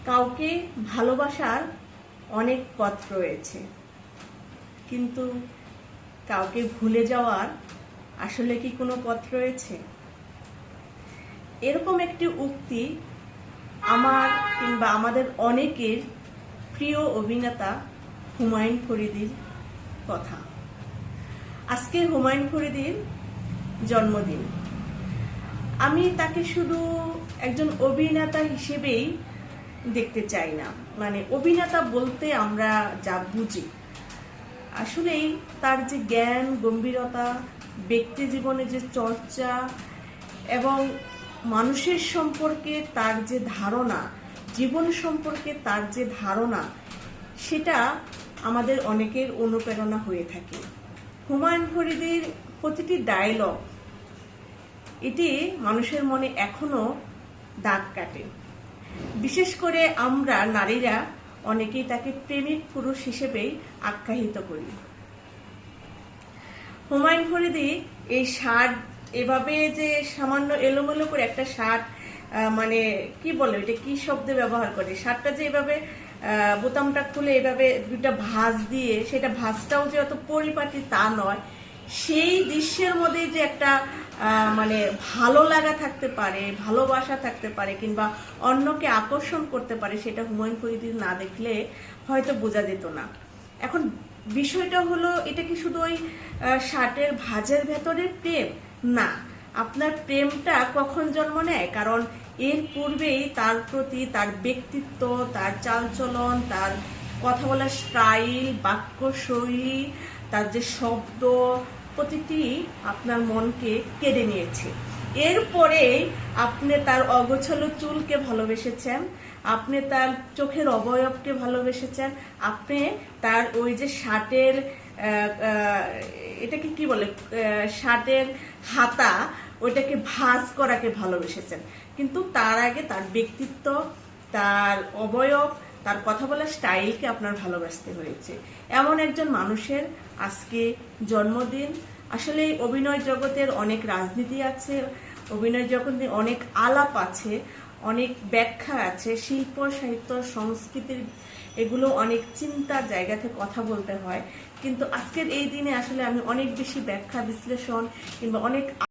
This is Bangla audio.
কাউকে ভালোবাসার অনেক পথ রয়েছে, কিন্তু কাউকে ভুলে যাওয়ার আসলে কি কোনো পথ রয়েছে? এরকম একটি উক্তি আমার কিংবা আমাদের অনেকের প্রিয় অভিনেতা হুমায়ুন ফরিদীর কথা। আজকে হুমায়ুন ফরিদীর জন্মদিন। আমি তাকে শুধু একজন অভিনেতা হিসেবেই দেখতে চাই না। মানে অভিনেতা বলতে আমরা যা বুঝি, আসলেই তার যে জ্ঞান গম্ভীরতা, ব্যক্তি জীবনে যে চর্চা এবং মানুষের সম্পর্কে তার যে ধারণা, জীবন সম্পর্কে তার যে ধারণা, সেটা আমাদের অনেকের অনুপ্রেরণা হয়ে থাকে। হুমায়ুন ফরিদীর প্রতিটি ডায়লগ এটি মানুষের মনে এখনো দাগ কাটে। বিশেষ করে আমরা নারীরা অনেকেই তাকে প্রেমিক পুরুষ হিসেবেই আখ্যায়িত করি। হুমায়ুন ফরিদী এই শার্ট এভাবে যে সামান্য এলোমেলো করে একটা শার্ট, মানে কি বলে, এটা কি শব্দে ব্যবহার করে, শার্টটা যে এভাবে বোতামটা খুলে এভাবে দুটা ভাঁজ দিয়ে, সেটা ভাঁজটাও যে অত পরিপাটি তা নয়, সেই দৃশ্যের মধ্যে যে একটা মানে ভালো লাগা থাকতে পারে, ভালোবাসা থাকতে পারে, কিংবা অন্যকে আকর্ষণ করতে পারে, সেটা হুমায়ুন ফরিদী না দেখলে হয়তো বোঝা যেত না। এখন বিষয়টা হলো, এটা কি শুধু ওই শার্টের ভাঁজের ভেতরে প্রেম? না, আপনার প্রেমটা কখন জন্ম নেয়? কারণ এর পূর্বেই তার প্রতি তার ব্যক্তিত্ব, তার চালচলন, তার কথা বলার স্টাইল, বাক্য শৈলী, তার যে শব্দ, প্রতিটি আপনার মনকে কেড়ে নিয়েছে। এরপরে আপনি তার অগোছালো চুলকে ভালোবেসেছেন, আপনি তার চোখের অবয়বকে ভালোবেসেছেন, আপনি তার ওই যে শার্টের এটাকে কি বলে, শার্টের হাতা, ওইটাকে ভাঁজ করাকে ভালোবেসেছেন। কিন্তু তার আগে তার ব্যক্তিত্ব, তার অবয়ব, তার কথা বলার স্টাইলকে আপনার ভালোবাসতে হয়েছে। এমন একজন মানুষের আজকে জন্মদিন। আসলে অভিনয় জগতের অনেক রাজনীতি আছে, অভিনয় জগতে অনেক আলাপ আছে, অনেক ব্যাখ্যা আছে, শিল্প সাহিত্য সংস্কৃতির এগুলো অনেক চিন্তার জায়গা থেকে কথা বলতে হয়। কিন্তু আজকের এই দিনে আসলে আমি অনেক বেশি ব্যাখ্যা বিশ্লেষণ কিংবা অনেক